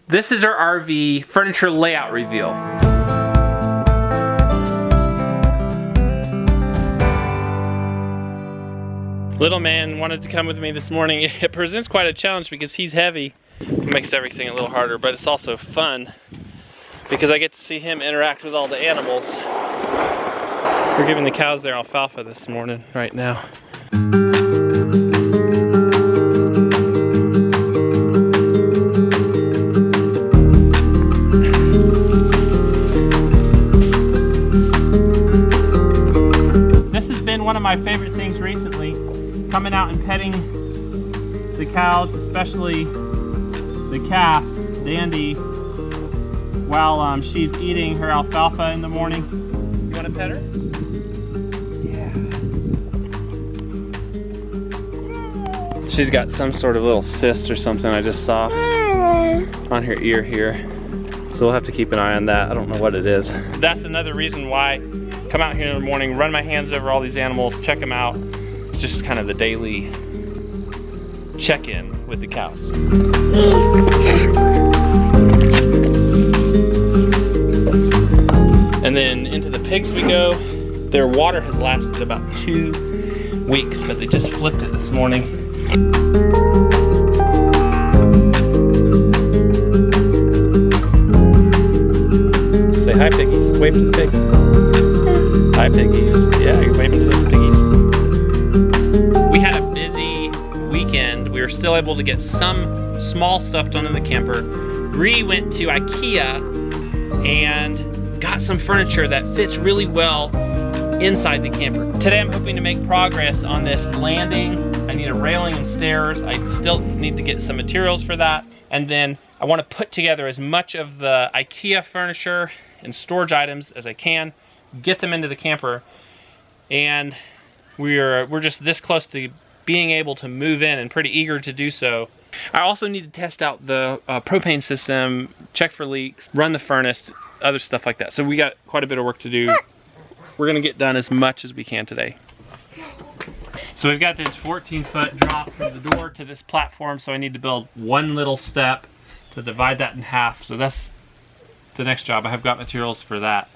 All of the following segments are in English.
This is our RV furniture layout reveal. Little man wanted to come with me this morning. It presents quite a challenge because he's heavy. It makes everything a little harder, but it's also fun because I get to see him interact with all the animals. We're giving the cows their alfalfa this morning, right now. This has been one of my favorite things recently, coming out and petting the cows, especially the calf, Dandy, while she's eating her alfalfa in the morning. You want to pet her? Yeah. She's got some sort of little cyst or something I just saw on her ear here. So we'll have to keep an eye on that. I don't know what it is. That's another reason why I come out here in the morning, run my hands over all these animals, check them out. It's just kind of the daily check-in with the cows. And then into the pigs we go. Their water has lasted about 2 weeks, but they just flipped it this morning. Say hi, piggies. Wave to the pigs. Hi, piggies. Yeah, you're waving to the piggies. We had a busy weekend. We were still able to get some small stuff done in the camper. Bree went to IKEA and got some furniture that fits really well inside the camper. Today I'm hoping to make progress on this landing. I need a railing and stairs. I still need to get some materials for that. And then I want to put together as much of the IKEA furniture and storage items as I can, get them into the camper, and we're just this close to being able to move in and pretty eager to do so. I also need to test out the propane system, check for leaks, run the furnace, other stuff like that. So we got quite a bit of work to do. We're gonna get done as much as we can today. So we've got this 14-foot drop from the door to this platform, so I need to build one little step to divide that in half. So that's the next job. I have got materials for that.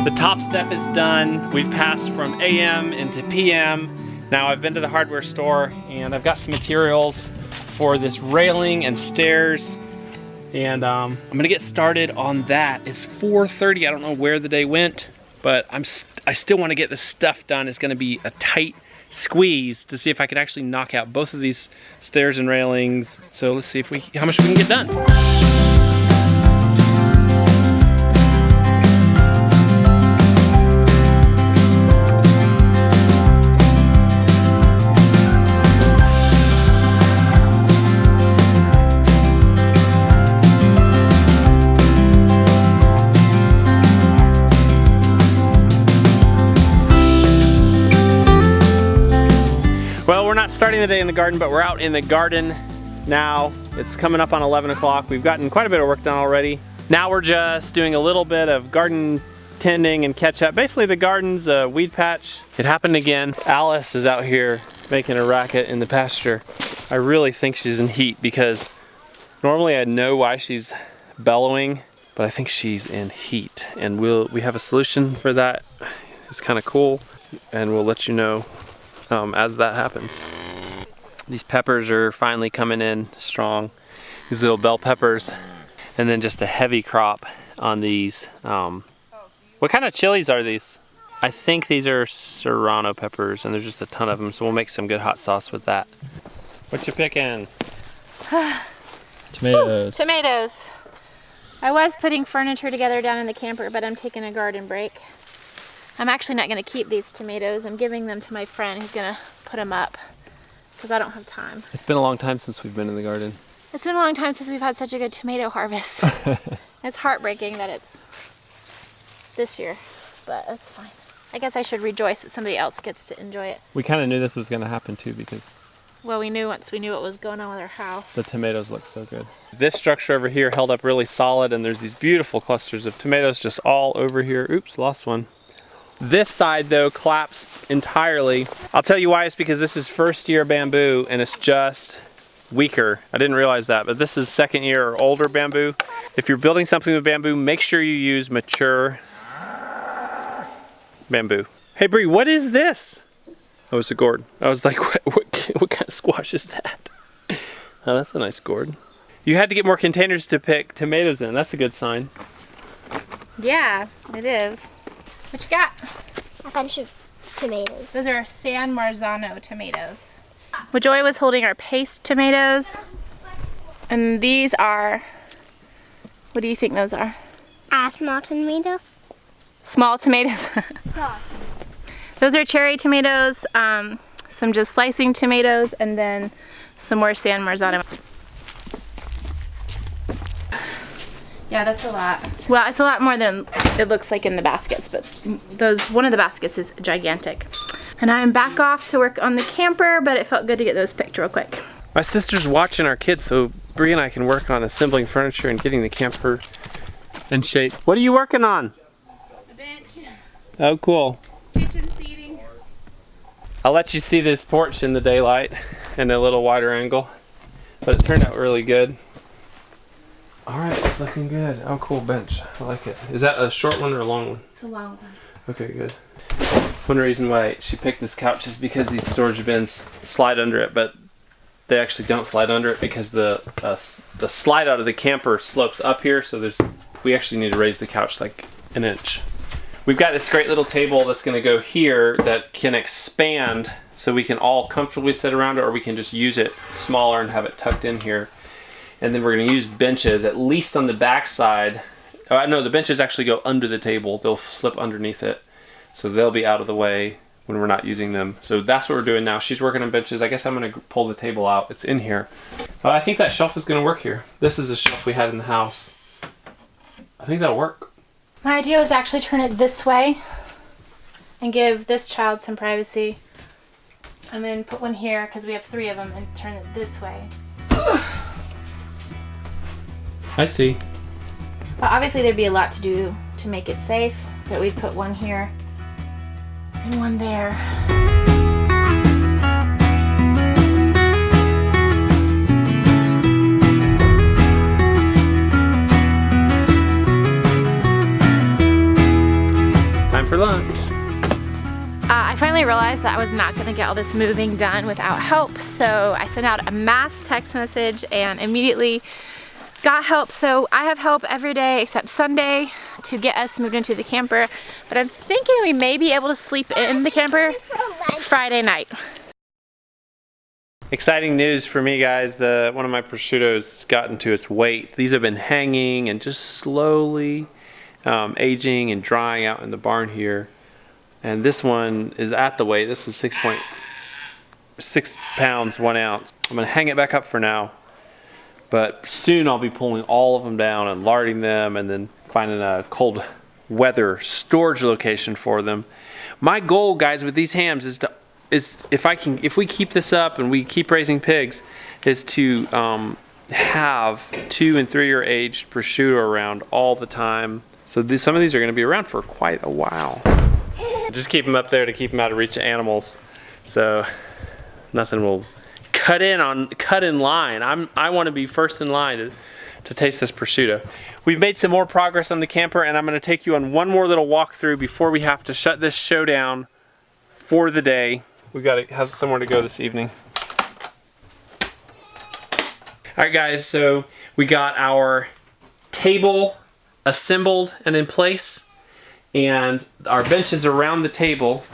The top step is done. We've passed from AM into PM. Now I've been to the hardware store and I've got some materials for this railing and stairs, and I'm gonna get started on that. It's 4:30. I don't know where the day went, but I still want to get this stuff done. It's gonna be a tight squeeze to see if I can actually knock out both of these stairs and railings. So let's see how much we can get done. Well, we're not starting the day in the garden, but we're out in the garden now. It's coming up on 11 o'clock. We've gotten quite a bit of work done already. Now we're just doing a little bit of garden tending and catch up. Basically the garden's a weed patch. It happened again. Alice is out here making a racket in the pasture. I really think she's in heat because normally I know why she's bellowing, but I think she's in heat. And we have a solution for that. It's kind of cool, and we'll let you know as that happens. These peppers are finally coming in strong. These little bell peppers, and then just a heavy crop on these. What kind of chilies are these? I think these are serrano peppers, and there's just a ton of them, so we'll make some good hot sauce with that. What you picking? Tomatoes. Ooh, tomatoes. I was putting furniture together down in the camper, but I'm taking a garden break. I'm actually not going to keep these tomatoes. I'm giving them to my friend who's going to put them up because I don't have time. It's been a long time since we've been in the garden. It's been a long time since we've had such a good tomato harvest. It's heartbreaking that it's this year, but that's fine. I guess I should rejoice that somebody else gets to enjoy it. We kind of knew this was going to happen too because Well, we knew once we knew what was going on with our house. the tomatoes look so good. This structure over here held up really solid, and there's these beautiful clusters of tomatoes just all over here. Oops, lost one. This side though collapsed entirely. I'll tell you why. It's because this is first year bamboo and it's just weaker. I didn't realize that, but this is second year or older bamboo. If you're building something with bamboo, make sure you use mature bamboo. Hey Bree, what is this? Oh, it's a gourd. I was like, what kind of squash is that? Oh, that's a nice gourd. You had to get more containers to pick tomatoes in. That's a good sign. Yeah, it is. What you got? A bunch of tomatoes. Those are San Marzano tomatoes. Well, Joy was holding our paste tomatoes. And these are, what do you think those are? Small tomatoes. Small tomatoes. Those are cherry tomatoes, some just slicing tomatoes, and then some more San Marzano. Yeah, that's a lot. Well, it's a lot more than it looks like in the baskets, but one of the baskets is gigantic. And I'm back off to work on the camper, but it felt good to get those picked real quick. My sister's watching our kids, so Bree and I can work on assembling furniture and getting the camper in shape. What are you working on? A bench, Oh, cool. kitchen seating. I'll let you see this porch in the daylight and a little wider angle, but it turned out really good. All right, it's looking good. Oh, cool bench. I like it. Is that a short one or a long one? It's a long one. Okay, good. One reason why she picked this couch is because these storage bins slide under it, but they actually don't slide under it because the slide out of the camper slopes up here, so we actually need to raise the couch like an inch. We've got this great little table that's going to go here that can expand so we can all comfortably sit around it, or we can just use it smaller and have it tucked in here. And then we're going to use benches, at least on the back side. No, the benches actually go under the table. They'll slip underneath it. So they'll be out of the way when we're not using them. So that's what we're doing now. She's working on benches. I guess I'm going to pull the table out. It's in here. I think that shelf is going to work here. This is a shelf we had in the house. I think that'll work. My idea was to actually turn it this way and give this child some privacy. And then put one here, because we have 3 of them, and turn it this way. I see. But obviously there'd be a lot to do to make it safe, but we'd put one here and one there. Time for lunch. I finally realized that I was not going to get all this moving done without help, so I sent out a mass text message and immediately got help. So I have help every day except Sunday to get us moved into the camper, but I'm thinking we may be able to sleep in the camper Friday night. Exciting news for me, guys. One of my prosciuttos got into its weight. These have been hanging and just slowly aging and drying out in the barn here. And this one is at the weight. This is 6.6 pounds, 1 ounce. I'm gonna hang it back up for now. But soon I'll be pulling all of them down and larding them and then finding a cold weather storage location for them. My goal, guys, with these hams is if we keep this up and we keep raising pigs, is to have 2- and 3-year aged prosciutto around all the time. So some of these are going to be around for quite a while. Just keep them up there to keep them out of reach of animals, so nothing will cut in line. I want to be first in line to taste this prosciutto. We've made some more progress on the camper, and I'm going to take you on one more little walkthrough before we have to shut this show down for the day. We've got to have somewhere to go this evening. All right, guys, so we got our table assembled and in place, and our benches around the table.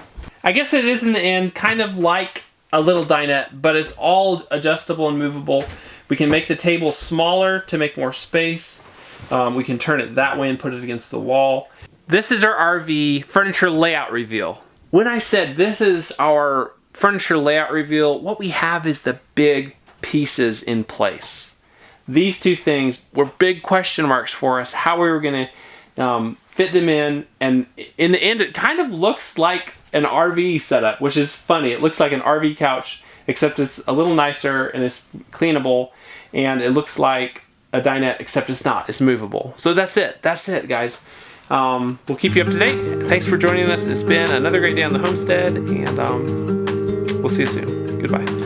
I guess it is in the end kind of like a little dinette, but it's all adjustable and movable. We can make the table smaller to make more space. We can turn it that way and put it against the wall. This is our RV furniture layout reveal. When I said this is our furniture layout reveal, what we have is the big pieces in place. These 2 things were big question marks for us, how we were going to fit them in, and in the end it kind of looks like an RV setup, which is funny. It looks like an RV couch, except it's a little nicer and it's cleanable, and it looks like a dinette, except it's not. It's movable. So that's it, guys. We'll keep you up to date. Thanks for joining us. It's been another great day on the homestead, and we'll see you soon. Goodbye.